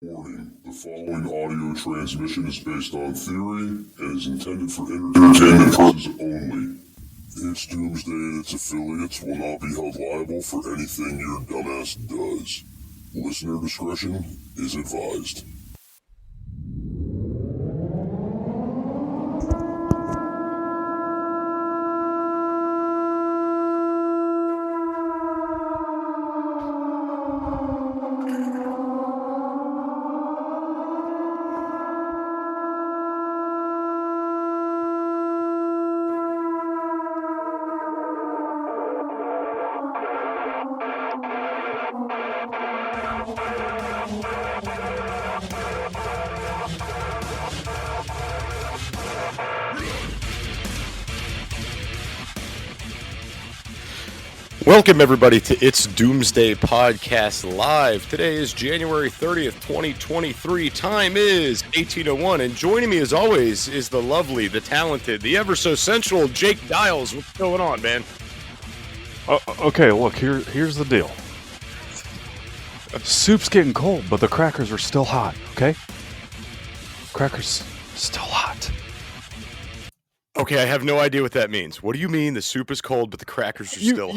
Warning, the following audio transmission is based on theory and is intended for entertainment purposes only. It's Doomsday and its affiliates will not be held liable for anything your dumbass does. Listener discretion is advised. Welcome, everybody, to It's Doomsday Podcast Live. Today is January 30th, 2023. Time is 18:01, and joining me, as always, is the lovely, the talented, the ever-so-sensual Jake Dials. What's going on, man? Okay, look, here's the deal. Soup's getting cold, but the crackers are still hot, okay? Crackers still hot. Okay, I have no idea what that means. What do you mean the soup is cold, but the crackers are still hot?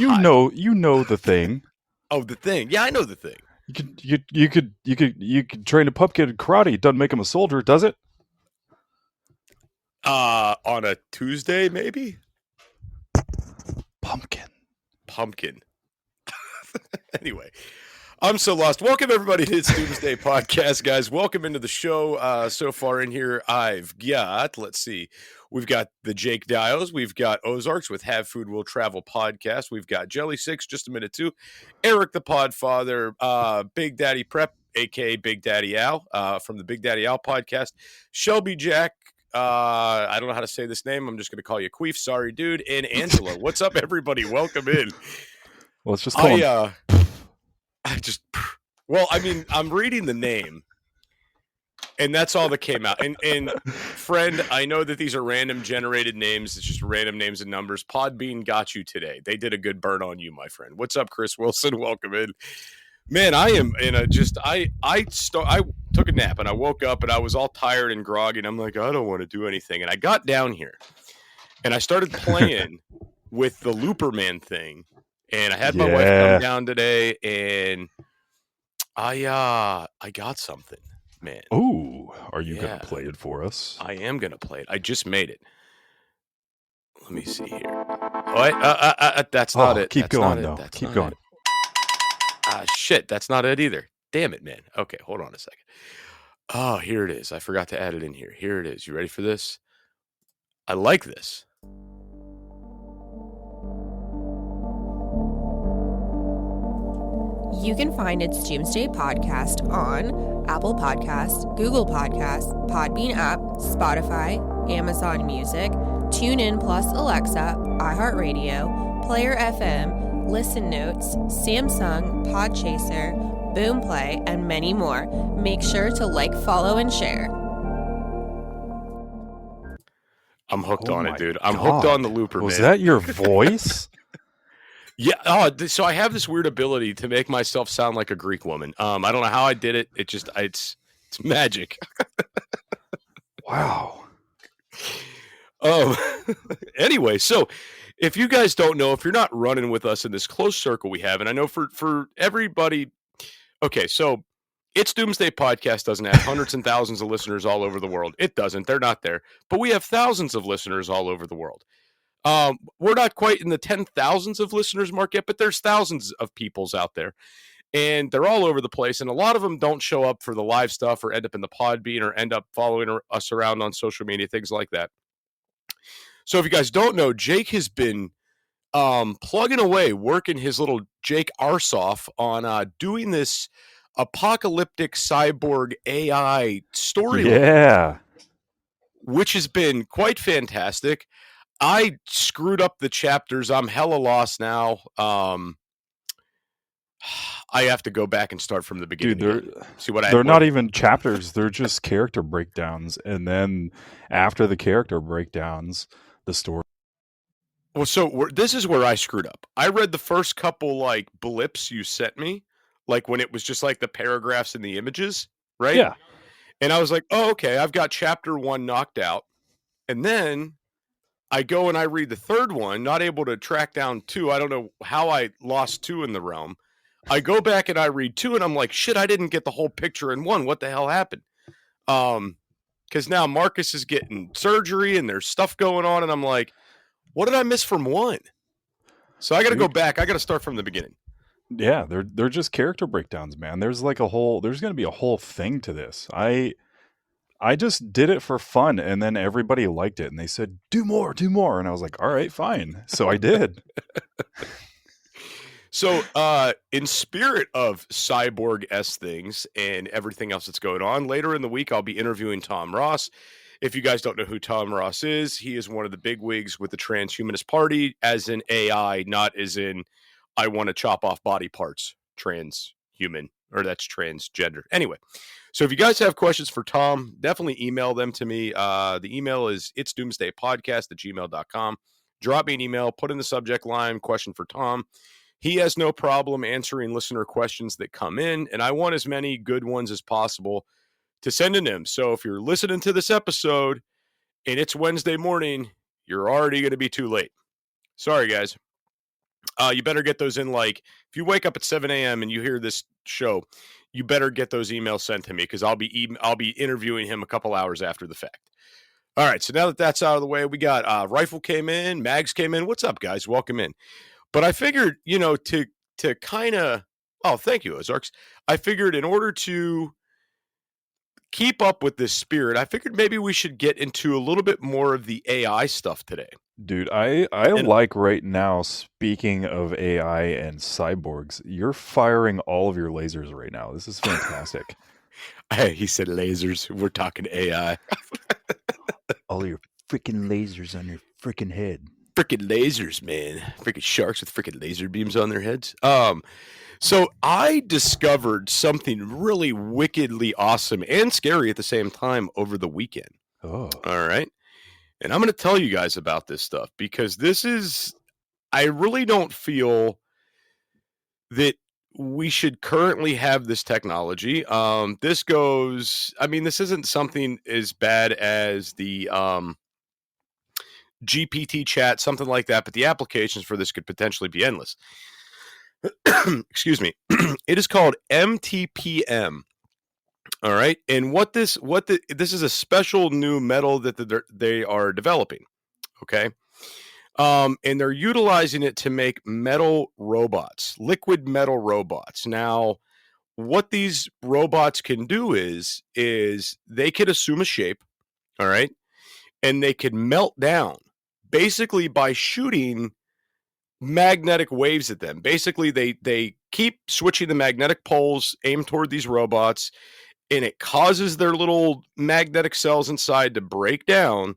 You know the thing. Oh, the thing. Yeah, I know the thing. You could train a pumpkin in karate. It doesn't make him a soldier, does it? On a Tuesday, maybe? Pumpkin. Anyway, I'm so lost. Welcome, everybody, to It's Doomsday Podcast, guys. Welcome into the show. So far in here, I've got, let's see, we've got the Jake Dials. We've got Ozarks with Have Food Will Travel podcast. We've got Jelly Six, just a minute too. Eric the Podfather, Big Daddy Prep, a.k.a. Big Daddy Al, from the Big Daddy Al podcast. Shelby Jack, I don't know how to say this name. I'm just going to call you Queef. Sorry, dude. And Angela. What's up, everybody? Welcome in. Well, let's just call him. I'm reading the name, and that's all that came out. And friend, I know that these are random generated names. It's just random names and numbers. Podbean got you today. They did a good burn on you, my friend. What's up, Chris Wilson? Welcome in. Man, I am in a I took a nap and I woke up and I was all tired and groggy. And I'm like, I don't want to do anything. And I got down here and I started playing with the Looperman thing. And I had my wife come down today, and I got something, man. Oh, are you going to play it for us? I am going to play it. I just made it. Let me see here. Oh, that's not it. Keep going, though. Keep going. Shit, that's not it either. Damn it, man. Okay, hold on a second. Oh, here it is. I forgot to add it in here. Here it is. You ready for this? I like this. You can find It's Doomsday Podcast on Apple Podcasts, Google Podcasts, Podbean app, Spotify, Amazon Music, TuneIn plus Alexa, iHeartRadio, Player FM, Listen Notes, Samsung, Podchaser, Boomplay, and many more. Make sure to like, follow, and share. I'm hooked on it, dude. I'm hooked on the Looper, Was man. that your voice? Yeah. Oh, so I have this weird ability to make myself sound like a Greek woman. I don't know how I did it. It's magic. Wow. Anyway, so if you guys don't know, if you're not running with us in this close circle we have, and I know for everybody, okay, so It's Doomsday Podcast doesn't have hundreds and thousands of listeners all over the world. It doesn't. They're not there. But we have thousands of listeners all over the world. We're not quite in the 10,000s of listeners mark yet, but there's thousands of peoples out there, and they're all over the place. And a lot of them don't show up for the live stuff or end up in the Podbean or end up following us around on social media, things like that. So if you guys don't know, Jake has been plugging away, working his little Jake arse off on doing this apocalyptic cyborg AI story. Yeah. Which has been quite fantastic. I screwed up the chapters. I'm hella lost now. I have to go back and start from the beginning. Dude, they're not even chapters. They're just character breakdowns. And then after the character breakdowns, the story. Well, so this is where I screwed up. I read the first couple like blips you sent me, like when it was just like the paragraphs and the images. right? Yeah. And I was like, oh, okay, I've got chapter 1 knocked out. And then I go and I read the third one, not able to track down 2. I don't know how I lost 2 in the realm. I go back and I read 2, and I'm like, shit, I didn't get the whole picture in 1. What the hell happened? Because now Marcus is getting surgery and there's stuff going on, and I'm like, what did I miss from 1? So I got to go back. I got to start from the beginning. Yeah, they're just character breakdowns, man. There's going to be a whole thing to this. I just did it for fun, and then everybody liked it, and they said, do more, and I was like, all right, fine. So I did. So, in spirit of cyborg-esque things and everything else that's going on, later in the week, I'll be interviewing Tom Ross. If you guys don't know who Tom Ross is, he is one of the bigwigs with the Transhumanist Party, as in AI, not as in I want to chop off body parts, transhuman, or that's transgender. Anyway, so if you guys have questions for Tom, definitely email them to me. The email is itsdoomsdaypodcast@gmail.com. Drop me an email, put in the subject line, question for Tom. He has no problem answering listener questions that come in, and I want as many good ones as possible to send in him. So if you're listening to this episode and it's Wednesday morning, you're already going to be too late. Sorry, guys. You better get those in, like, if you wake up at 7 a.m. and you hear this show, you better get those emails sent to me, because I'll be interviewing him a couple hours after the fact. All right, so now that that's out of the way, we got Rifle came in, Mags came in. What's up, guys? Welcome in. But I figured, to kind of, oh, thank you, Ozarks. I figured in order to keep up with this spirit, I figured maybe we should get into a little bit more of the AI stuff today. Dude, I like right now, speaking of AI and cyborgs, you're firing all of your lasers right now. This is fantastic. He said lasers. We're talking AI. All your freaking lasers on your freaking head. Freaking lasers, man. Freaking sharks with freaking laser beams on their heads. So I discovered something really wickedly awesome and scary at the same time over the weekend. Oh. All right. And I'm going to tell you guys about this stuff, because I really don't feel that we should currently have this technology. This isn't something as bad as the GPT chat, something like that, but the applications for this could potentially be endless. Excuse me. It is called MTPM. All right. And this is a special new metal that they are developing. Okay. And they're utilizing it to make metal robots, liquid metal robots. Now, what these robots can do is they could assume a shape. All right. And they could melt down basically by shooting magnetic waves at them. Basically, they keep switching the magnetic poles aimed toward these robots, and it causes their little magnetic cells inside to break down,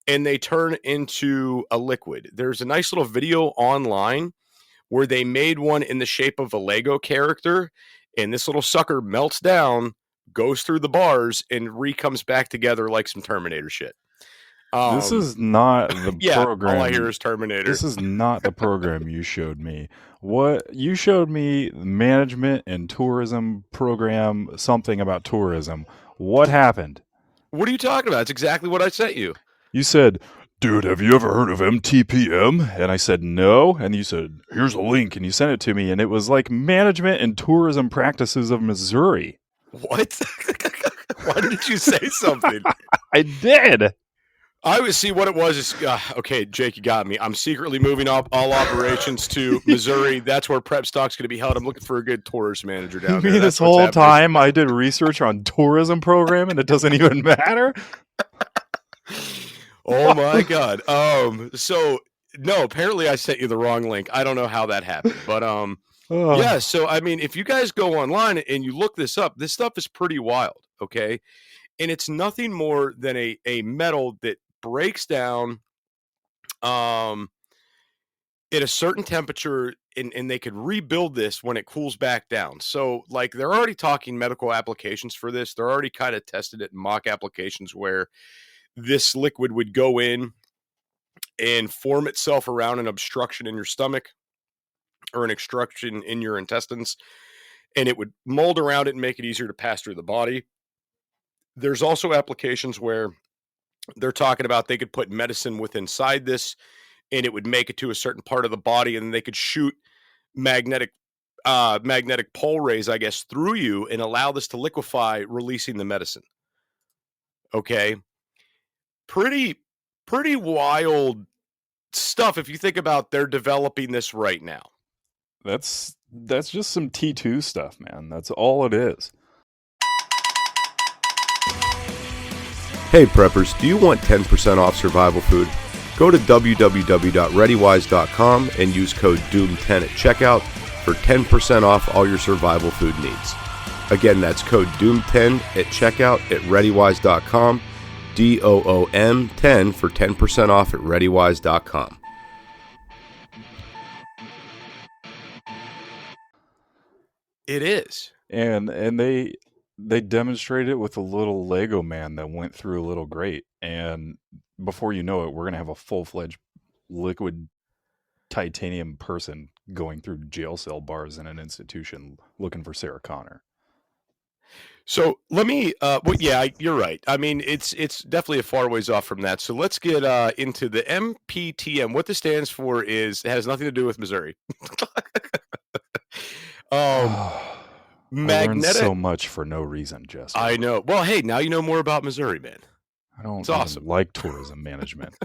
and they turn into a liquid. There's a nice little video online where they made one in the shape of a Lego character, and this little sucker melts down, goes through the bars, and comes back together like some Terminator shit. This is not the program. All I hear is Terminator. This is not the program you showed me. What you showed me, management and tourism program, something about tourism. What happened? What are you talking about? It's exactly what I sent you. You said, dude, have you ever heard of MTPM? And I said, no. And you said, here's a link. And you sent it to me. And it was like management and tourism practices of Missouri. What? Why did you say something? I did. I would see what it was. Is okay, Jake, you got me. I'm secretly moving all operations to Missouri. That's where Prep Stock's going to be held. I'm looking for a good tourist manager down there. This whole time I did research on tourism program and it doesn't even matter? Oh my God. So no, apparently I sent you the wrong link. I don't know how that happened, but yeah. So I mean, if you guys go online and you look this up, this stuff is pretty wild. Okay. And it's nothing more than a metal that breaks down at a certain temperature, and they could rebuild this when it cools back down. So like they're already talking medical applications for this. They're already kind of tested it in mock applications where this liquid would go in and form itself around an obstruction in your stomach or an obstruction in your intestines. and it would mold around it and make it easier to pass through the body. There's also applications where they're talking about they could put medicine within inside this, and it would make it to a certain part of the body, and then they could shoot magnetic pole rays, I guess, through you and allow this to liquefy, releasing the medicine. Okay. Pretty wild stuff if you think about they're developing this right now. That's just some T2 stuff, man. That's all it is. Hey preppers, do you want 10% off survival food? Go to www.readywise.com and use code DOOM10 at checkout for 10% off all your survival food needs. Again, that's code DOOM10 at checkout at readywise.com, DOOM10 for 10% off at readywise.com. It is. And they demonstrated it with a little Lego man that went through a little grate, and before you know it, we're gonna have a full-fledged liquid titanium person going through jail cell bars in an institution looking for Sarah Connor. So let me, you're right. I mean, it's definitely a far ways off from that. So let's get into the MPTM. What this stands for it has nothing to do with Missouri. I learned Magnetic. so much for no reason, Jester. I know. Well, hey, now you know more about Missouri, man. I don't It's awesome. like tourism management.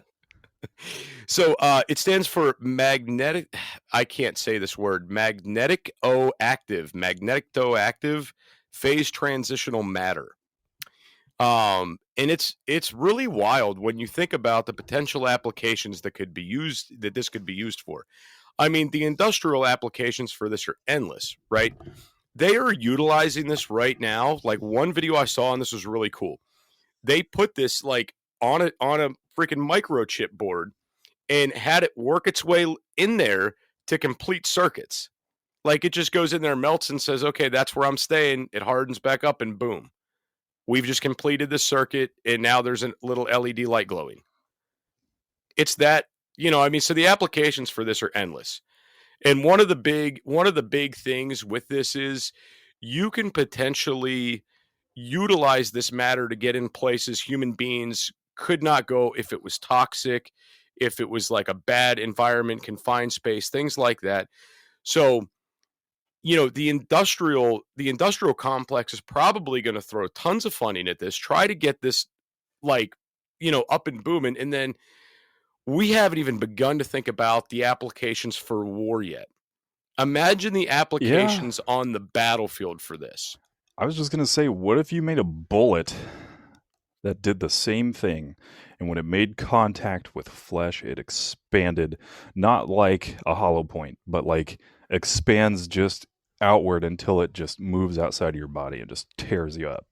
So it stands for magnetic. I can't say this word. Magnetoactive phase transitional matter. And it's really wild when you think about the potential applications that this could be used for. I mean, the industrial applications for this are endless, right? They are utilizing this right now. Like one video I saw, and this was really cool. They put this like on a freaking microchip board and had it work its way in there to complete circuits. Like it just goes in there, melts, and says, okay, that's where I'm staying. It hardens back up, and boom. We've just completed the circuit, and now there's a little LED light glowing. It's that, so the applications for this are endless. And one of the big things with this is you can potentially utilize this matter to get in places human beings could not go if it was toxic, if it was like a bad environment, confined space, things like that. So, the industrial complex is probably going to throw tons of funding at this, try to get this up and booming. And then we haven't even begun to think about the applications for war yet. Imagine the applications on the battlefield for this. I was just going to say, what if you made a bullet that did the same thing, and when it made contact with flesh, it expanded, not like a hollow point, but like expands just outward until it just moves outside of your body and just tears you up.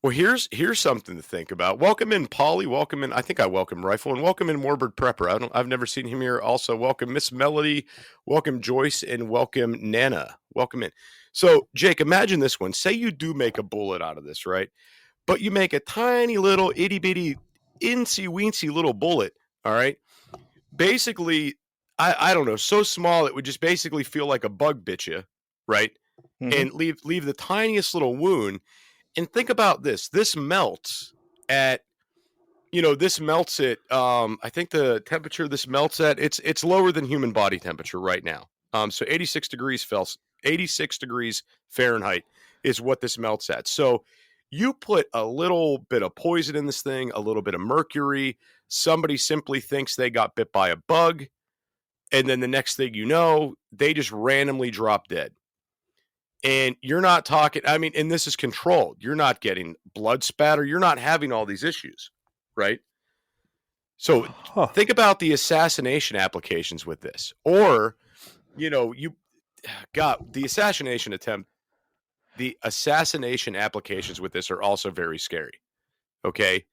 Well, here's something to think about. Welcome in, Polly. Welcome in. I think I welcome Rifle, and welcome in, Morbid Prepper. I've never seen him here. Also, welcome Miss Melody. Welcome Joyce, and welcome Nana. Welcome in. So, Jake, imagine this one. Say you do make a bullet out of this, right? But you make a tiny little itty bitty, incy weensy little bullet. All right. Basically, I don't know, so small it would just basically feel like a bug bit you, right? Mm-hmm. And leave the tiniest little wound. And think about this. This melts at, I think the temperature this melts at, it's lower than human body temperature right now. So 86 degrees Fahrenheit is what this melts at. So you put a little bit of poison in this thing, a little bit of mercury. Somebody simply thinks they got bit by a bug. And then the next thing you know, they just randomly drop dead. And you're not talking, and this is controlled. You're not getting blood spatter. You're not having all these issues, right? So think about the assassination applications with this. Or, the assassination applications with this are also very scary, okay?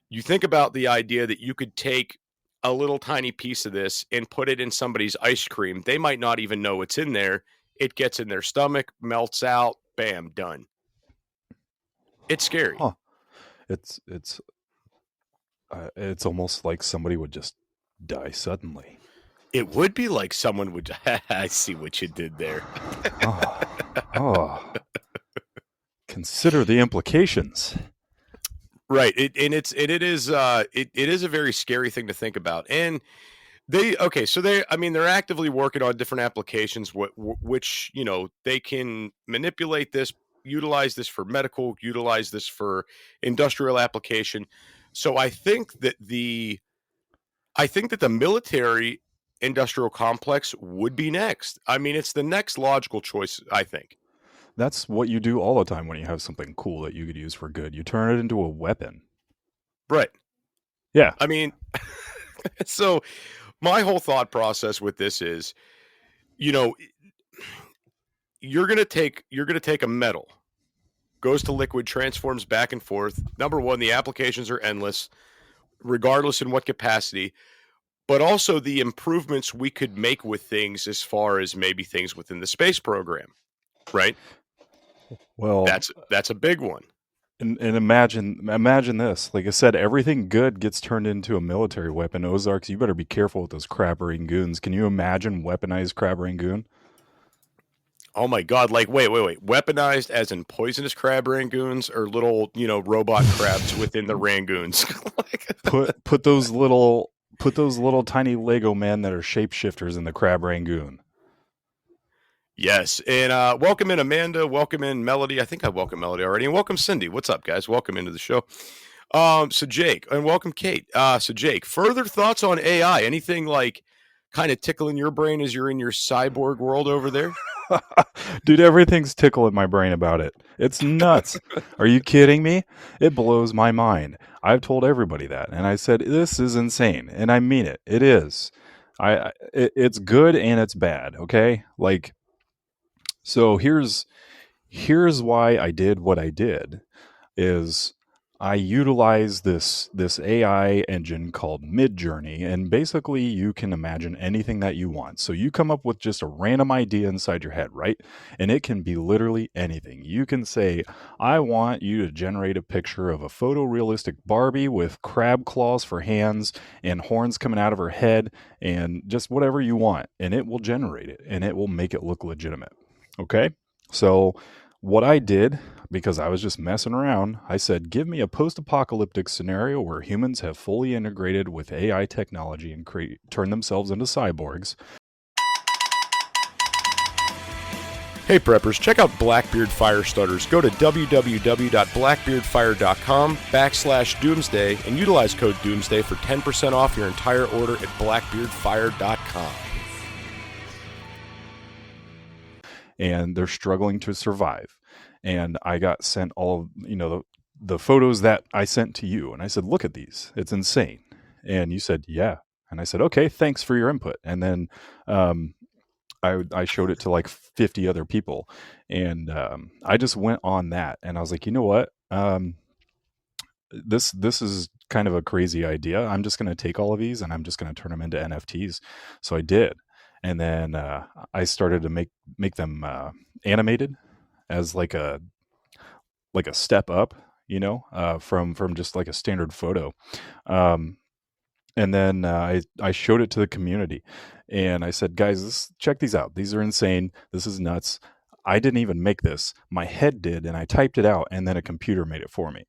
You think about the idea that you could take a little tiny piece of this and put it in somebody's ice cream. They might not even know it's in there. It gets in their stomach, melts out, bam, done. It's scary. Huh. It's almost like somebody would just die suddenly. It would be like someone would. I see what you did there. Oh, consider the implications. Right. It is a very scary thing to think about. And they're actively working on different applications which, they can manipulate this, utilize this for medical, utilize this for industrial application. So I think that the military industrial complex would be next. I mean, it's the next logical choice, I think. That's what you do all the time when you have something cool that you could use for good. You turn it into a weapon. Right. Yeah. I mean, so my whole thought process with this is, you're going to take a metal, goes to liquid, transforms back and forth. Number one, the applications are endless, regardless in what capacity, but also the improvements we could make with things as far as maybe things within the space program, right? Well, that's a big one. And imagine this. Like I said, everything good gets turned into a military weapon. Ozarks, you better be careful with those crab rangoons. Can you imagine weaponized crab rangoon? Oh my God! Like, wait! Weaponized as in poisonous crab rangoons, or little, robot crabs within the rangoons? put those little tiny Lego men that are shapeshifters in the crab rangoon. Yes, and welcome in Amanda, welcome in Melody. I think I welcome Melody already, and welcome Cindy. What's up, guys? Welcome into the show. So Jake, and welcome Kate. So Jake, further thoughts on AI? Anything like kind of tickling your brain as you're in your cyborg world over there? Dude, everything's tickling my brain about it. It's nuts. Are you kidding me? It blows my mind. I've told everybody that, and I said this is insane, and I mean it. It is. It's good and it's bad. Okay, like. So here's why I did what I did is I utilized this AI engine called Midjourney, and basically you can imagine anything that you want. So you come up with just a random idea inside your head, right? And it can be literally anything. You can say, I want you to generate a picture of a photorealistic Barbie with crab claws for hands and horns coming out of her head and just whatever you want, and it will generate it and it will make it look legitimate. Okay, so what I did, because I was just messing around, I said, give me a post-apocalyptic scenario where humans have fully integrated with AI technology and turn themselves into cyborgs. Hey preppers, check out Blackbeard Fire Starters. Go to www.blackbeardfire.com/doomsday and utilize code doomsday for 10% off your entire order at blackbeardfire.com. And they're struggling to survive. And I got sent all of, the photos that I sent to you. And I said, look at these. It's insane. And you said, yeah. And I said, okay, thanks for your input. And then I showed it to like 50 other people. And I just went on that. And I was like, you know what? This is kind of a crazy idea. I'm just going to take all of these and I'm just going to turn them into NFTs. So I did. And then I started to make them animated as like a step up, from just like a standard photo. And then I showed it to the community, and I said, guys, check these out. These are insane. This is nuts. I didn't even make this. My head did, and I typed it out, and then a computer made it for me.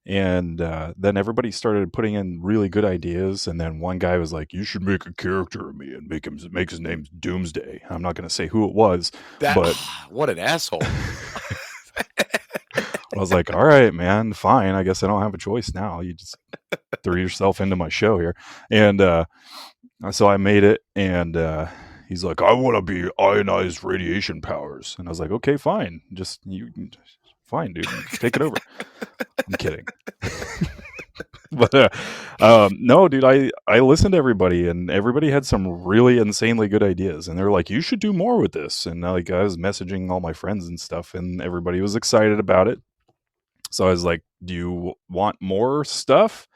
And then everybody started putting in really good ideas. And then one guy was like, you should make a character of me and make his name Doomsday. I'm not going to say who it was. But what an asshole. I was like, all right, man, fine. I guess I don't have a choice now. You just threw yourself into my show here. And so I made it. And he's like, I want to be ionized radiation powers. And I was like, okay, fine. Fine, dude. Take it over. I'm kidding. But no, dude, I listened to everybody, and everybody had some really insanely good ideas, and they're like, you should do more with this. And like, I was messaging all my friends and stuff, and everybody was excited about it. So I was like, do you want more stuff?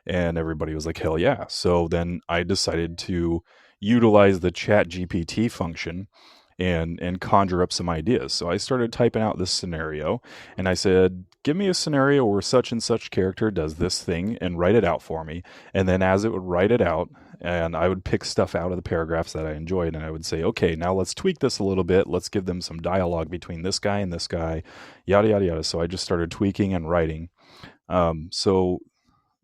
And everybody was like, hell yeah. So then I decided to utilize the Chat GPT function and conjure up some ideas. So I started typing out this scenario, and I said, give me a scenario where such and such character does this thing and write it out for me. And then as it would write it out, and I would pick stuff out of the paragraphs that I enjoyed, and I would say, okay, now let's tweak this a little bit. Let's give them some dialogue between this guy and this guy, yada, yada, yada. So I just started tweaking and writing. So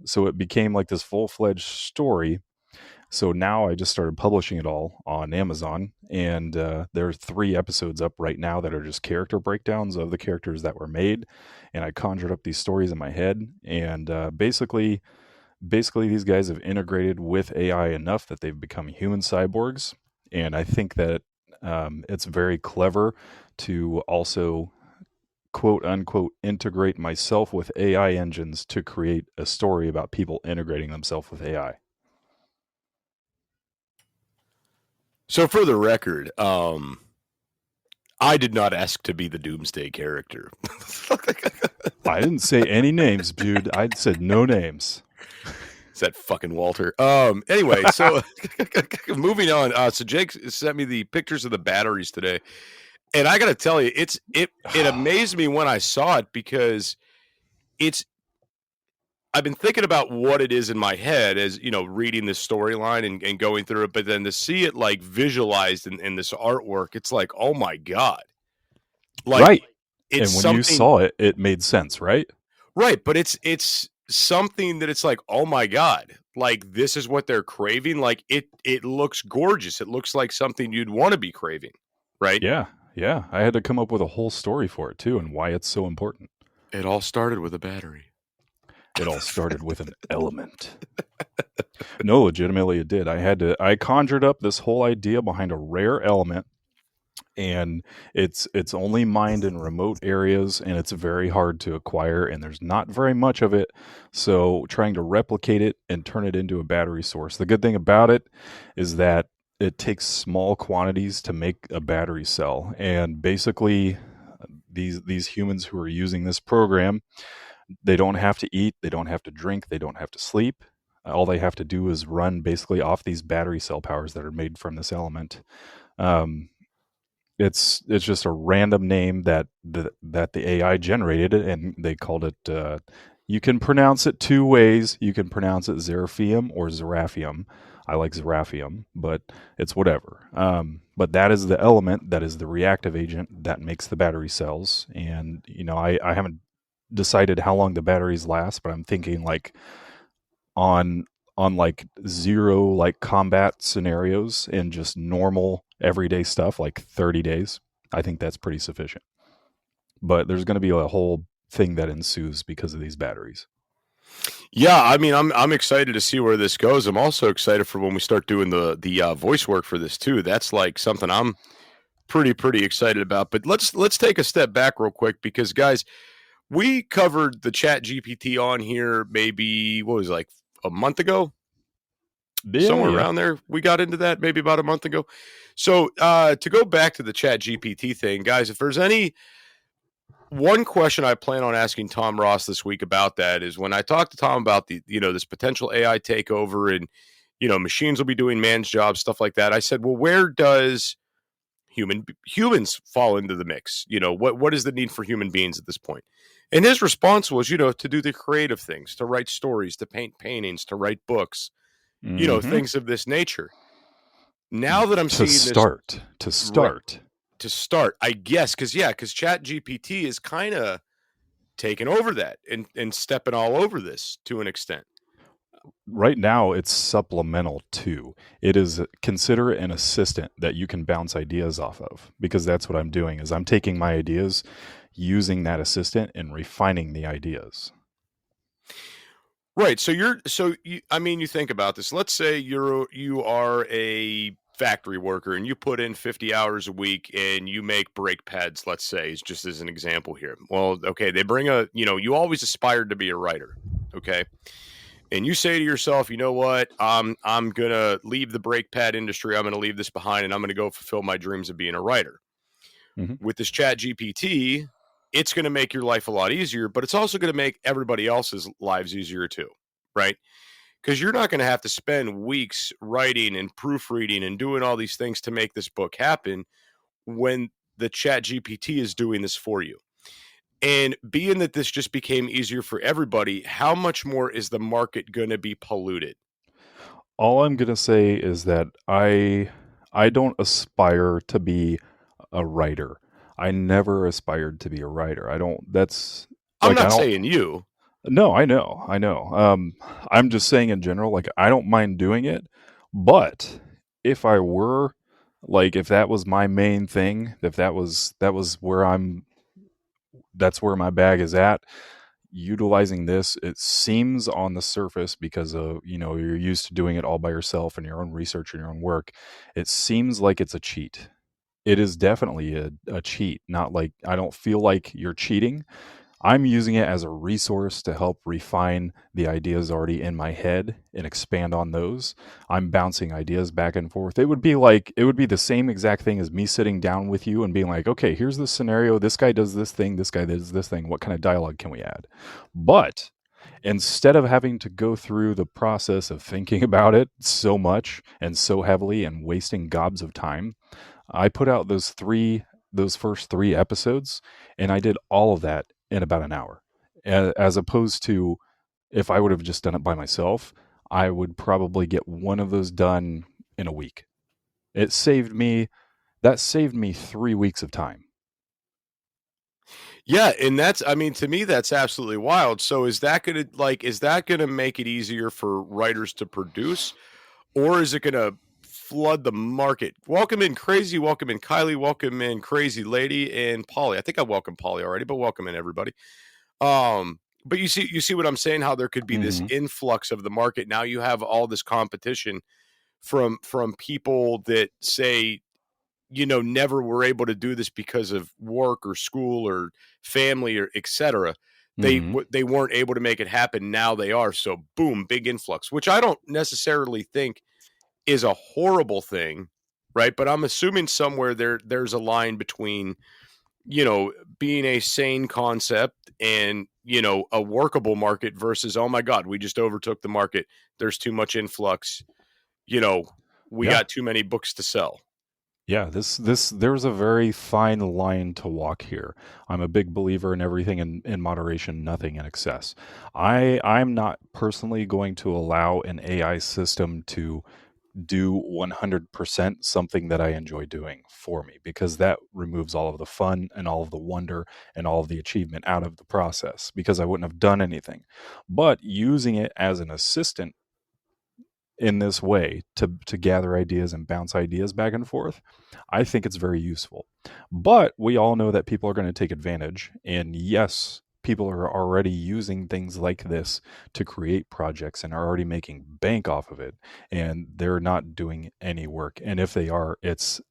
it became like this full-fledged story. So now I just started publishing it all on Amazon, and there are 3 episodes up right now that are just character breakdowns of the characters that were made, and I conjured up these stories in my head, and basically these guys have integrated with AI enough that they've become human cyborgs, and I think that it's very clever to also quote unquote integrate myself with AI engines to create a story about people integrating themselves with AI. So for the record, I did not ask to be the Doomsday character. I didn't say any names, dude. I said no names. Is that fucking Walter? Anyway, so moving on. So Jake sent me the pictures of the batteries today, and I got to tell you, it amazed me when I saw it, because I've been thinking about what it is in my head as, reading this storyline and going through it, but then to see it like visualized in this artwork, it's like, oh my God. Like, right. It's and when you saw it, it made sense, right? Right. But it's something that it's like, oh my God, like this is what they're craving. Like it looks gorgeous. It looks like something you'd want to be craving. Right. Yeah. Yeah. I had to come up with a whole story for it too, and why it's so important. It all started with a battery. It all started with an element. No, legitimately it did. I conjured up this whole idea behind a rare element, and it's only mined in remote areas, and it's very hard to acquire, and there's not very much of it. So trying to replicate it and turn it into a battery source. The good thing about it is that it takes small quantities to make a battery cell, and basically these humans who are using this program, they don't have to eat, they don't have to drink, they don't have to sleep. All they have to do is run basically off these battery cell powers that are made from this element. It's just a random name that the AI generated, and they called it. You can pronounce it 2 ways. You can pronounce it Xeraphium or Xeraphium. I like Xeraphium, but it's whatever. But that is the element, that is the reactive agent that makes the battery cells. And I haven't decided how long the batteries last, but I'm thinking like on like 0 like combat scenarios and just normal everyday stuff, like 30 days. I think that's pretty sufficient. But there's going to be a whole thing that ensues because of these batteries. Yeah, I mean, I'm excited to see where this goes. I'm also excited for when we start doing the voice work for this too. That's like something I'm pretty excited about. But let's take a step back real quick, because guys, we covered the Chat GPT on here maybe, what was it, like a month ago? Somewhere around there. We got into that maybe about a month ago. So to go back to the Chat GPT thing, guys, if there's one question I plan on asking Tom Ross this week about that is, when I talked to Tom about this potential AI takeover and, machines will be doing man's jobs, stuff like that. I said, well, where does humans fall into the mix? What is the need for human beings at this point? And his response was, to do the creative things, to write stories, to paint paintings, to write books, things of this nature. Now that I'm seeing to start, I guess, because Chat GPT is kind of taking over that and stepping all over this to an extent. Right now, it's supplemental to. It is, consider it an assistant that you can bounce ideas off of, because that's what I'm doing, is I'm taking my ideas, using that assistant, and refining the ideas. Right. So you think about this. Let's say you are a factory worker and you put in 50 hours a week and you make brake pads, let's say, just as an example here. Well, okay, they bring you always aspired to be a writer. Okay. And you say to yourself, you know what? I'm going to leave the brake pad industry. I'm going to leave this behind, and I'm going to go fulfill my dreams of being a writer. Mm-hmm. With this Chat GPT, it's going to make your life a lot easier, but it's also going to make everybody else's lives easier too, right? Because you're not going to have to spend weeks writing and proofreading and doing all these things to make this book happen when the Chat GPT is doing this for you. And being that this just became easier for everybody, how much more is the market going to be polluted? All I'm gonna say is that I don't aspire to be a writer. I never aspired to be a writer. I don't. That's I'm like I not don't. saying you. No, I know, I know. I'm just saying in general. Like I don't mind doing it, but if I were, like, if that was my main thing, if that was where that's where my bag is at, utilizing this, it seems on the surface, because of, you're used to doing it all by yourself and your own research and your own work, it seems like it's a cheat. It is definitely a cheat. Not like, I don't feel like you're cheating. I'm using it as a resource to help refine the ideas already in my head and expand on those. I'm bouncing ideas back and forth. It would be the same exact thing as me sitting down with you and being like, okay, here's the scenario. This guy does this thing. This guy does this thing. What kind of dialogue can we add? But instead of having to go through the process of thinking about it so much and so heavily and wasting gobs of time, I put out those first 3 episodes, and I did all of that in about an hour. As opposed to, if I would have just done it by myself, I would probably get one of those done in a week. That saved me 3 weeks of time. Yeah, and to me, that's absolutely wild. So is that gonna make it easier for writers to produce, or is it gonna flood the market? Welcome in Crazy, welcome in Kylie, welcome in Crazy Lady and Polly. I think I welcomed Polly already, but welcome in everybody. But you see what I'm saying? How there could be this influx of the market. Now you have all this competition from people that say, never were able to do this because of work or school or family or etc. They weren't able to make it happen. Now they are. So boom, big influx, which I don't necessarily think is a horrible thing, right? But I'm assuming somewhere there's a line between, being a sane concept and, a workable market versus, oh my God, we just overtook the market. There's too much influx. We got too many books to sell. Yeah, there's a very fine line to walk here. I'm a big believer in everything in moderation, nothing in excess. I'm not personally going to allow an AI system to do 100% something that I enjoy doing for me, because that removes all of the fun and all of the wonder and all of the achievement out of the process, because I wouldn't have done anything. But using it as an assistant in this way to gather ideas and bounce ideas back and forth, I think it's very useful. But we all know that people are going to take advantage, and yes, people are already using things like this to create projects and are already making bank off of it, and they're not doing any work, and if they are, it's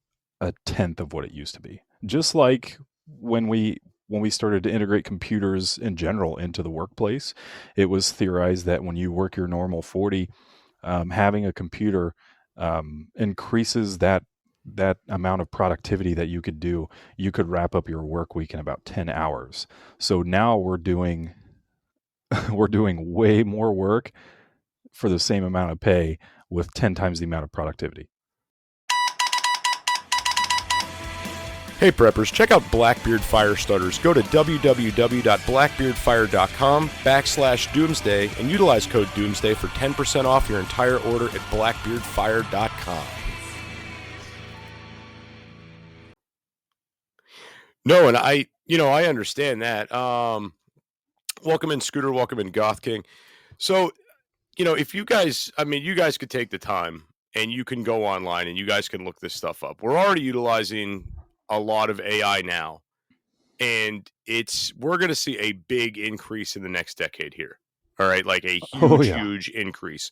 a tenth of what it used to be. Just like when we started to integrate computers in general into the workplace, it was theorized that when you work your normal 40, having a computer increases that amount of productivity that you could do. You could wrap up your work week in about 10 hours. So now we're doing way more work for the same amount of pay with 10 times the amount of productivity. Hey preppers, check out Blackbeard Fire Starters. Go to www.blackbeardfire.com/doomsday and utilize code doomsday for 10% off your entire order at blackbeardfire.com. No, and I understand that. Welcome in Scooter, welcome in Goth King. So, if you guys could take the time and you can go online and you guys can look this stuff up. We're already utilizing a lot of AI now, and we're going to see a big increase in the next decade here. All right, like a huge increase.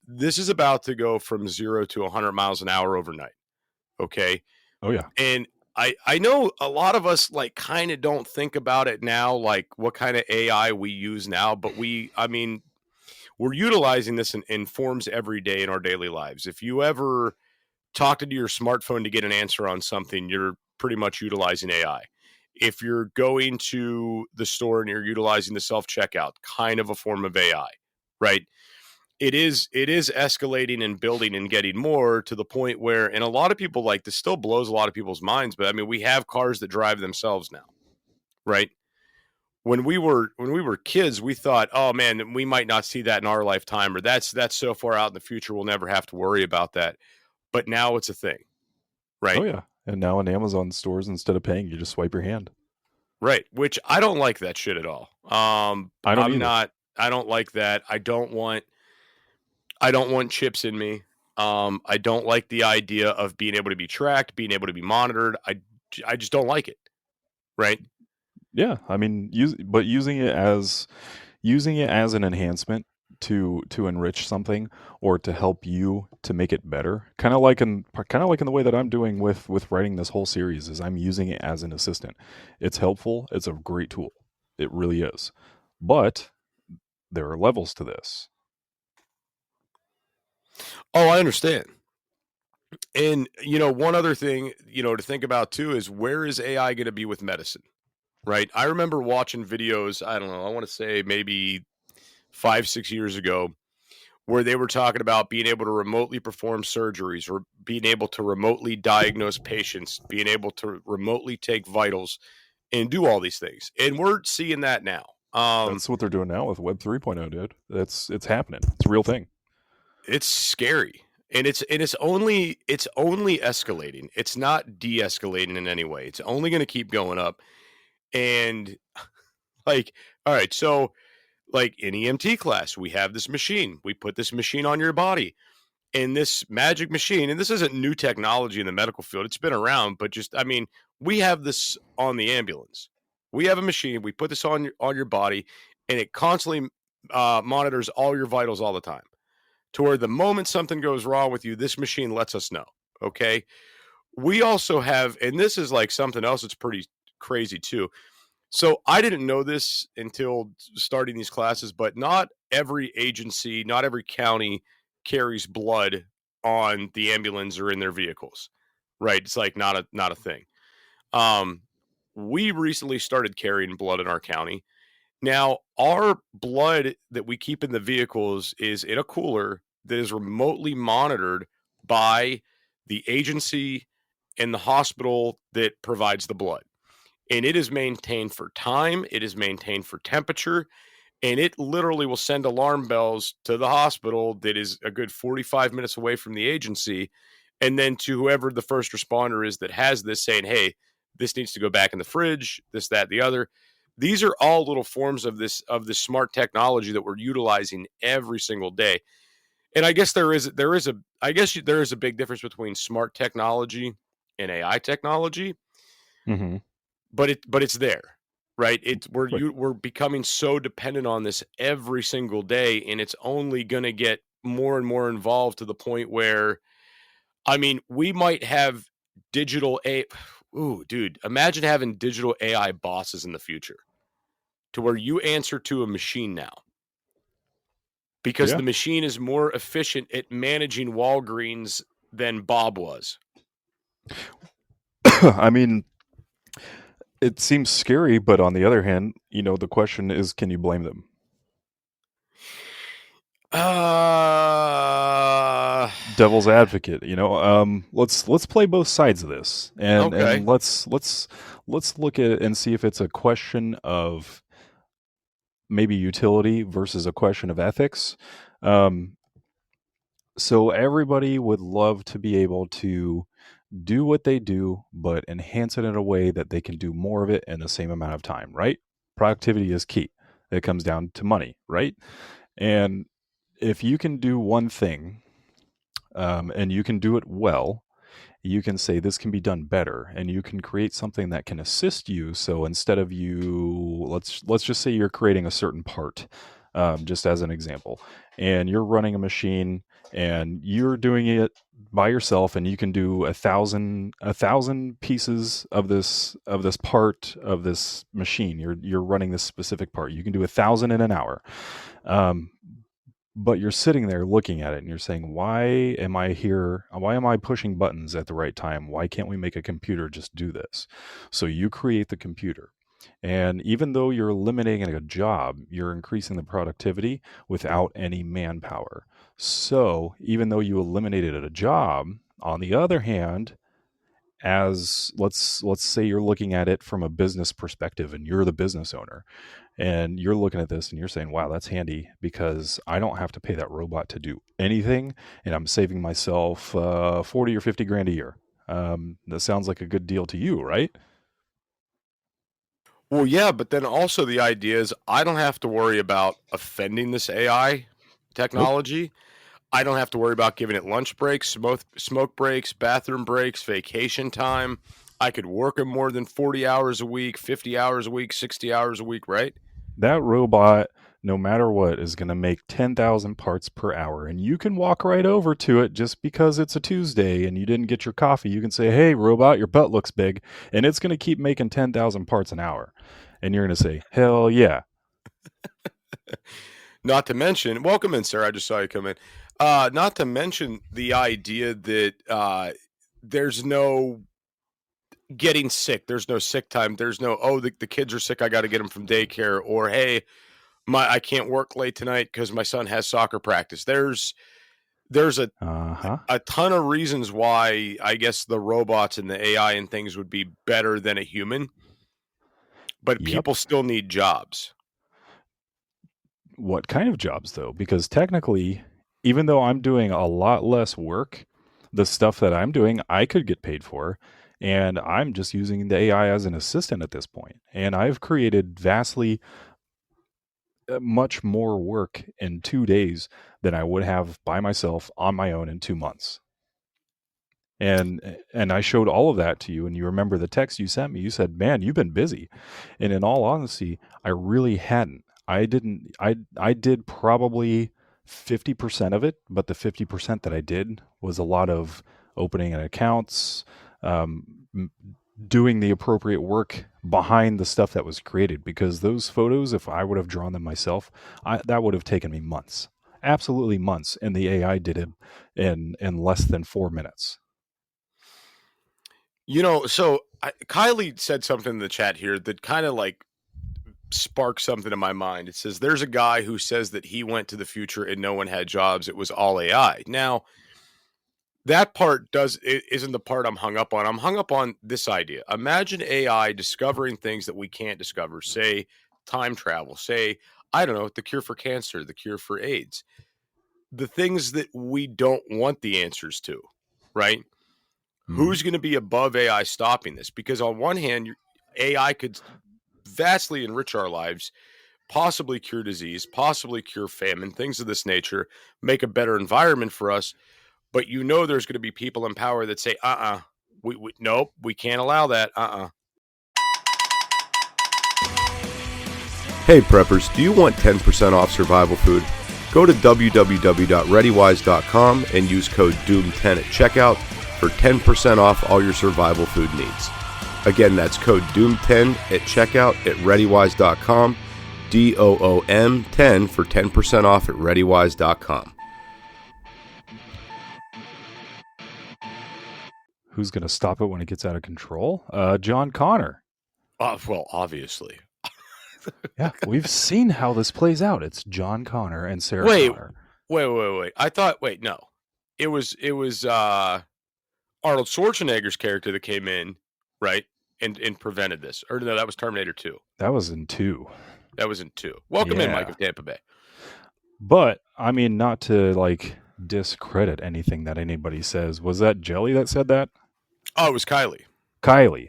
This is about to go from 0 to 100 miles an hour overnight. Okay. Oh yeah. And I know a lot of us kind of don't think about it now, like what kind of AI we use now, but we're utilizing this in forms every day in our daily lives. If you ever talked into your smartphone to get an answer on something, you're pretty much utilizing AI. If you're going to the store and you're utilizing the self-checkout, kind of a form of AI, right? It is escalating and building and getting more to the point where, and a lot of people this still blows a lot of people's minds, but we have cars that drive themselves now, right? when we were kids, we thought, oh man, we might not see that in our lifetime, or that's so far out in the future, we'll never have to worry about that. But now it's a thing, right? Oh yeah. And now in Amazon stores, instead of paying, you just swipe your hand. Right. Which I don't like that shit at all. I don't either. I don't like that. I don't want chips in me. I don't like the idea of being able to be tracked, being able to be monitored. I just don't like it. Right. Yeah. I mean, using it as an enhancement to enrich something or to help you to make it better, kind of like in the way that I'm doing with writing this whole series, is I'm using it as an assistant. It's helpful. It's a great tool. It really is. But there are levels to this. Oh, I understand. And, one other thing, to think about too is, where is AI going to be with medicine? Right. I remember watching videos, I don't know, I want to say maybe 5-6 years ago, where they were talking about being able to remotely perform surgeries, or being able to remotely diagnose patients, being able to remotely take vitals and do all these things. And we're seeing that now. That's what they're doing now with Web 3.0, dude. It's happening. It's a real thing. It's scary. And it's only escalating. It's not de-escalating in any way. It's only going to keep going up. And like, all right, so like in EMT class, we have this machine. We put this machine on your body, and this magic machine, and this isn't new technology in the medical field. It's been around, but we have this on the ambulance. We have a machine. We put this on your body, and it constantly monitors all your vitals all the time, to where the moment something goes wrong with you, this machine lets us know. Okay. We also have, and this is like something else that's pretty crazy too. So I didn't know this until starting these classes, but not every agency, not every county carries blood on the ambulance or in their vehicles, right? It's like not a thing. We recently started carrying blood in our county. Now, our blood that we keep in the vehicles is in a cooler that is remotely monitored by the agency and the hospital that provides the blood. And it is maintained for time, it is maintained for temperature, and it literally will send alarm bells to the hospital that is a good 45 minutes away from the agency, and then to whoever the first responder is that has this, saying, hey, this needs to go back in the fridge, this, that, the other. These are all little forms of this smart technology that we're utilizing every single day. And I guess there is a big difference between smart technology and AI technology. Mm-hmm. But it's there, right? Right. We're becoming so dependent on this every single day, and it's only going to get more and more involved, to the point where, I mean, we might have digital AI. Ooh, dude, imagine having digital AI bosses in the future, to where you answer to a machine now, because the machine is more efficient at managing Walgreens than Bob was. I mean, it seems scary, but on the other hand, the question is, can you blame them? Devil's advocate, let's play both sides of this, and Okay. and let's look at it and see if it's a question of maybe utility versus a question of ethics. So everybody would love to be able to do what they do, but enhance it in a way that they can do more of it in the same amount of time, right? Productivity is key. It comes down to money, right? And if you can do one thing, and you can do it well, you can say this can be done better, and you can create something that can assist you. So instead of let's just say you're creating a certain part, just as an example, and you're running a machine and you're doing it by yourself, and you can do 1,000 pieces of this part of this machine. You're running this specific part. You can do 1,000 in an hour. But you're sitting there looking at it and you're saying, why am I here? Why am I pushing buttons at the right time? Why can't we make a computer just do this? So you create the computer. And even though you're eliminating a job, you're increasing the productivity without any manpower. So even though you eliminated a job, on the other hand, as let's say you're looking at it from a business perspective and you're the business owner and you're looking at this and you're saying, wow, that's handy because I don't have to pay that robot to do anything and I'm saving myself 40 or 50 grand a year. That sounds like a good deal to you, right? Well, yeah, but then also the idea is I don't have to worry about offending this AI technology. Nope. I don't have to worry about giving it lunch breaks, smoke breaks, bathroom breaks, vacation time. I could work it more than 40 hours a week, 50 hours a week, 60 hours a week, right? That robot, no matter what, is going to make 10,000 parts per hour. And you can walk right over to it just because it's a Tuesday and you didn't get your coffee. You can say, hey, robot, your butt looks big. And it's going to keep making 10,000 parts an hour. And you're going to say, hell yeah. Not to mention, welcome in, sir. I just saw you come in. Not to mention the idea that there's no getting sick. There's no sick time. There's no, the kids are sick. I got to get them from daycare. Or, hey, I can't work late tonight because my son has soccer practice. There's a ton of reasons why I guess the robots and the AI and things would be better than a human. But people still need jobs. What kind of jobs, though? Because technically, even though I'm doing a lot less work, the stuff that I'm doing, I could get paid for. And I'm just using the AI as an assistant at this point. And I've created vastly much more work in 2 days than I would have by myself on my own in 2 months. And I showed all of that to you. And you remember the text you sent me. You said, man, you've been busy. And in all honesty, I really hadn't. I did probably 50% of it, but the 50% that I did was a lot of opening accounts, doing the appropriate work behind the stuff that was created, because those photos, if I would have drawn them myself, that would have taken me months, absolutely months. And the AI did it in less than 4 minutes. So Kylie said something in the chat here that kind of like sparked something in my mind. It says, there's a guy who says that he went to the future and no one had jobs. It was all AI. Now, that part isn't the part I'm hung up on. I'm hung up on this idea. Imagine AI discovering things that we can't discover. Say, time travel. Say, I don't know, the cure for cancer, the cure for AIDS. The things that we don't want the answers to, right? Mm-hmm. Who's going to be above AI stopping this? Because on one hand, AI could vastly enrich our lives, possibly cure disease, possibly cure famine, things of this nature, make a better environment for us. But there's going to be people in power that say, nope, we can't allow that. Hey preppers, do you want 10% off survival food? Go to www.readywise.com and use code DOOM10 at checkout for 10% off all your survival food needs. Again, that's code DOOM10 at checkout at readywise.com, DOOM10 for 10% off at readywise.com. Who's going to stop it when it gets out of control? John Connor. Well, obviously. Yeah, we've seen how this plays out. It's John Connor and Sarah Connor. Wait. No. It was Arnold Schwarzenegger's character that came in, right, and prevented this. Or no, that was Terminator 2. That was in 2. Welcome in, Mike of Tampa Bay. But, I mean, not to, discredit anything that anybody says. Was that Jelly that said that? Oh, it was Kylie.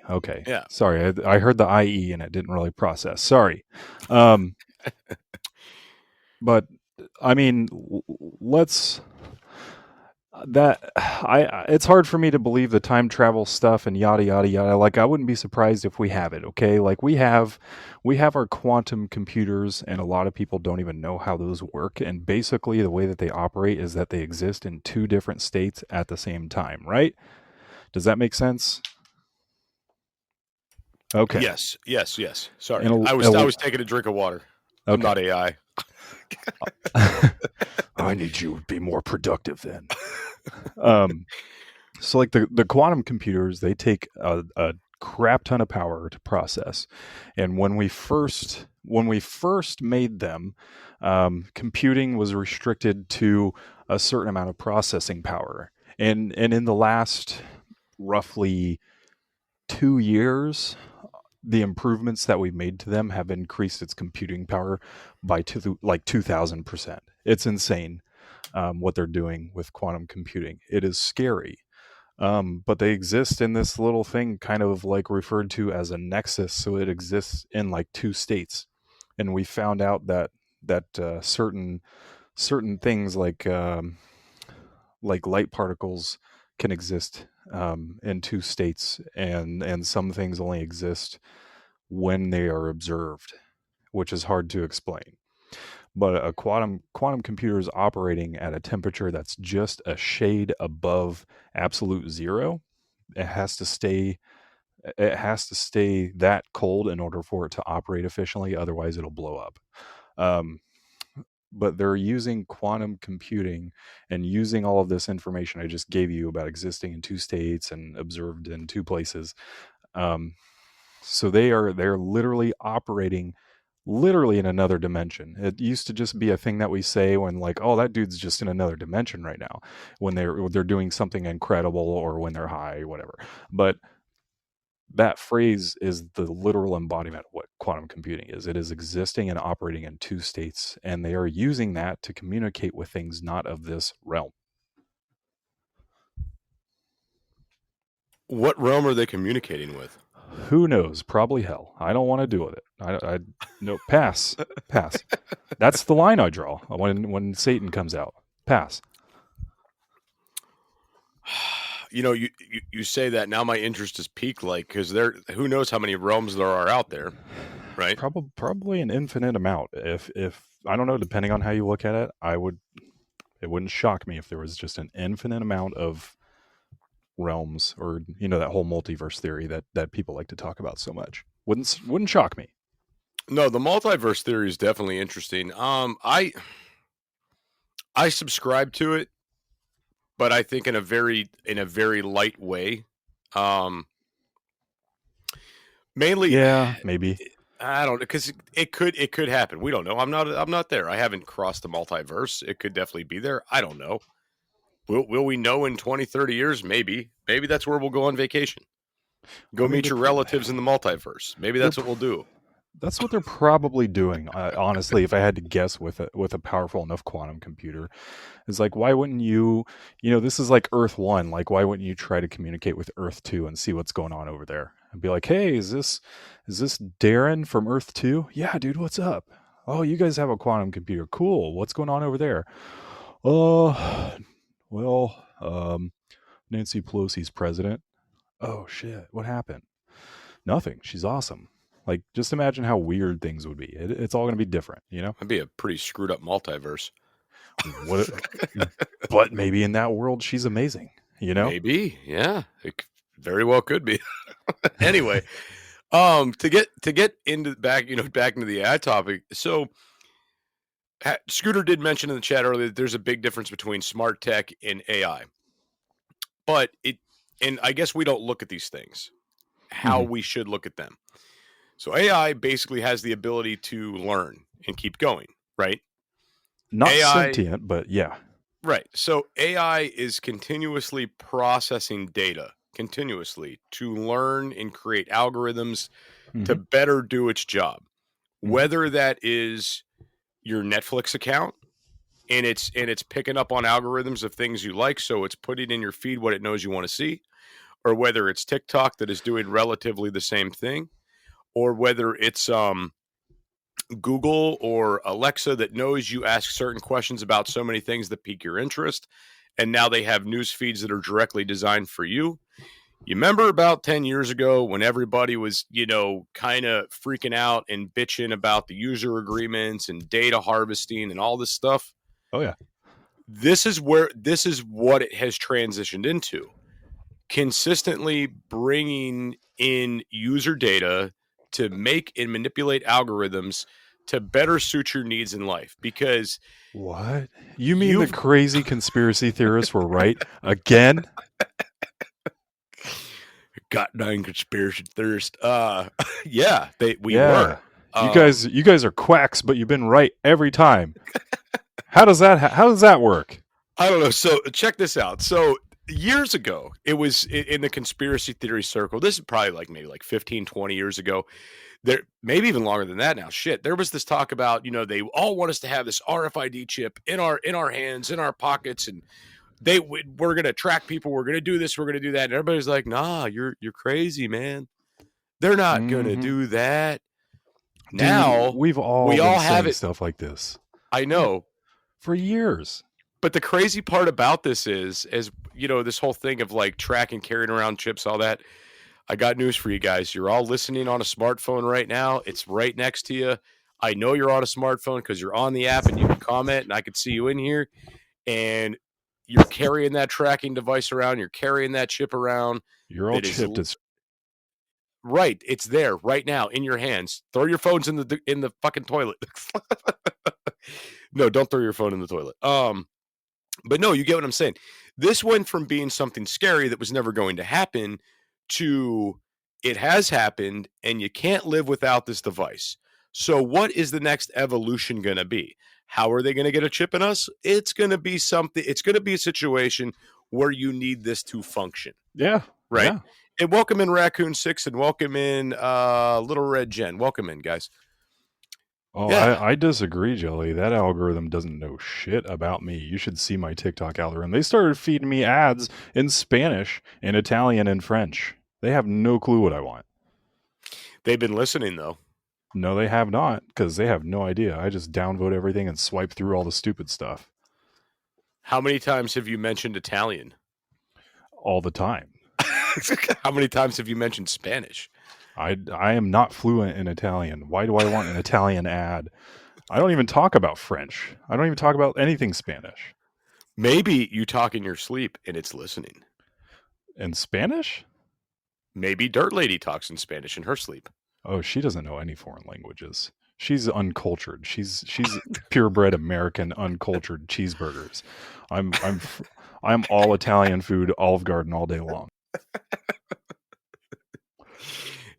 Okay. Yeah. Sorry, I heard the IE and it didn't really process. Sorry. But I mean, it's hard for me to believe the time travel stuff and yada yada yada. I wouldn't be surprised if we have it. Okay, we have our quantum computers, and a lot of people don't even know how those work. And basically, the way that they operate is that they exist in 2 different states at the same time. Right? Does that make sense? Okay. Yes. Sorry, I was taking a drink of water. Okay. I'm not AI. I need you to be more productive then. So the quantum computers, they take a crap ton of power to process. And when we first made them, computing was restricted to a certain amount of processing power. And in the last roughly 2 years, the improvements that we've made to them have increased its computing power by 2,000%. It's insane what they're doing with quantum computing. It is scary. But they exist in this little thing kind of like referred to as a nexus. So it exists in like 2 states. And we found out that certain things like light particles can exist in 2 states, and some things only exist when they are observed, which is hard to explain. But a quantum computer is operating at a temperature that's just a shade above absolute zero. It has to stay that cold in order for it to operate efficiently. Otherwise, it'll blow up. But they're using quantum computing and using all of this information I just gave you about existing in 2 states and observed in 2 places. So they're literally operating in another dimension. It used to just be a thing that we say when like, oh, that dude's just in another dimension right now, when they're doing something incredible or when they're high or whatever. But that phrase is the literal embodiment of what quantum computing is. It is existing and operating in 2 states, and they are using that to communicate with things not of this realm. What realm are they communicating with? Who knows? Probably hell. I don't want to deal with it. I no, pass. That's the line I draw when Satan comes out. Pass. You know, you say that, now my interest is piqued, like, because who knows how many realms there are out there, right? Probably an infinite amount. If I don't know, depending on how you look at it, it wouldn't shock me if there was just an infinite amount of realms, or that whole multiverse theory that people like to talk about so much. Wouldn't shock me. No, the multiverse theory is definitely interesting. I subscribe to it, but I think in a very light way. Mainly, yeah, maybe. I don't know, because it could happen. We don't know. I'm not there. I haven't crossed the multiverse. It could definitely be there. I don't know. Will we know in 20, 30 years? Maybe that's where we'll go on vacation. Go meet your relatives in the multiverse. Maybe that's what we'll do. That's what they're probably doing. Honestly, if I had to guess, with a powerful enough quantum computer, it's like, why wouldn't you? This is like Earth 1. Like, why wouldn't you try to communicate with Earth 2 and see what's going on over there? And be like, hey, is this Darren from Earth 2? Yeah, dude, what's up? Oh, you guys have a quantum computer. Cool. What's going on over there? Nancy Pelosi's president. Oh shit, what happened? Nothing. She's awesome. Like, just imagine how weird things would be. It's all going to be different, It'd be a pretty screwed up multiverse. But maybe in that world, she's amazing, Maybe, yeah. It very well could be. Anyway, to get into back into the ad topic. So, Scooter did mention in the chat earlier that there's a big difference between smart tech and AI. But and I guess we don't look at these things how we should look at them. So AI basically has the ability to learn and keep going, right? Not sentient, but yeah. Right. So AI is continuously processing data, continuously, to learn and create algorithms to better do its job. Whether that is your Netflix account and it's picking up on algorithms of things you like, so it's putting in your feed what it knows you want to see, or whether it's TikTok that is doing relatively the same thing, or whether it's Google or Alexa that knows you ask certain questions about so many things that pique your interest, and now they have news feeds that are directly designed for you. You remember about 10 years ago when everybody was, kind of freaking out and bitching about the user agreements and data harvesting and all this stuff? Oh, yeah. This is what it has transitioned into. Consistently bringing in user data to make and manipulate algorithms to better suit your needs in life. Because what? You mean the crazy conspiracy theorists were right again? Goddamn conspiracy theorist. Yeah, we were. You guys are quacks, but you've been right every time. How does that work? I don't know. So check this out. So years ago, it was in the conspiracy theory circle. This is probably like maybe like 15, 20 years ago. There, maybe even longer than that now. Shit, there was this talk about, they all want us to have this RFID chip in our hands, in our pockets, and we're gonna track people. We're gonna do this. We're gonna do that. And everybody's like, "Nah, you're crazy, man. They're not gonna do that." Dude, Now we all have saying it. stuff like this. I know. For years. But the crazy part about this is this whole thing of like tracking, carrying around chips, all that. I got news for you guys. You're all listening on a smartphone right now. It's right next to you. I know you're on a smartphone because you're on the app and you can comment and I can see you in here. And you're carrying that tracking device around. You're carrying that chip around. You're all chipped. Right. It's there right now in your hands. Throw your phones in the fucking toilet. No, don't throw your phone in the toilet. But no, you get what I'm saying. This went from being something scary that was never going to happen to it has happened and you can't live without this device. So what is the next evolution going to be? How are they going to get a chip in us? It's going to be something. It's going to be a situation where you need this to function. Yeah. Right. Yeah. And welcome in Raccoon 6 and welcome in Little Red Jen. Welcome in, guys. Oh, yeah. I disagree, Jelly. That algorithm doesn't know shit about me. You should see my TikTok algorithm. They started feeding me ads in Spanish, in Italian, and French. They have no clue what I want. They've been listening, though. No, they have not, because they have no idea. I just downvote everything and swipe through all the stupid stuff. How many times have you mentioned Italian? All the time. How many times have you mentioned Spanish? I am not fluent in Italian. Why do I want an Italian ad? I don't even talk about French. I don't even talk about anything Spanish. Maybe you talk in your sleep and it's listening. In Spanish? Maybe Dirt Lady talks in Spanish in her sleep. Oh, she doesn't know any foreign languages. She's uncultured. She's purebred American uncultured cheeseburgers. I'm all Italian food, Olive Garden all day long.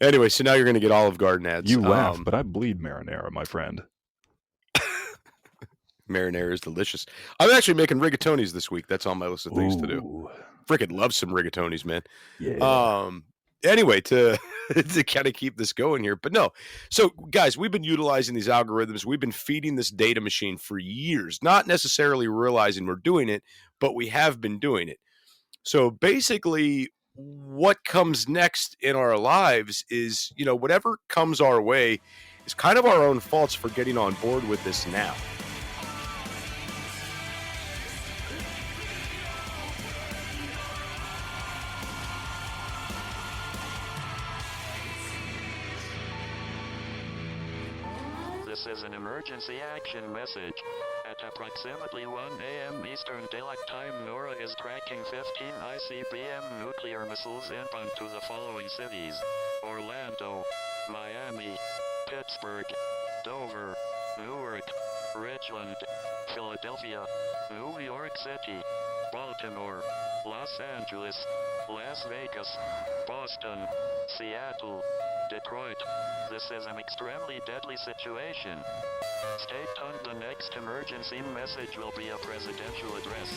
Anyway, so now you're going to get Olive Garden ads. You laugh, but I bleed marinara, my friend. Marinara is delicious. I'm actually making rigatonis this week. That's on my list of things to do. Freaking love some rigatonis, man. Yeah. Anyway, to kind of keep this going here, but no. So, guys, we've been utilizing these algorithms. We've been feeding this data machine for years, not necessarily realizing we're doing it, but we have been doing it. So, basically, what comes next in our lives is, whatever comes our way is kind of our own faults for getting on board with this now. This is an emergency action message. At approximately 1 a.m. Eastern Daylight Time, NORAD is tracking 15 ICBM nuclear missiles inbound to the following cities: Orlando, Miami, Pittsburgh, Dover, Newark, Richland, Philadelphia, New York City, Baltimore, Los Angeles, Las Vegas, Boston, Seattle, Detroit. This is an extremely deadly situation. Stay tuned. The next emergency message will be a presidential address.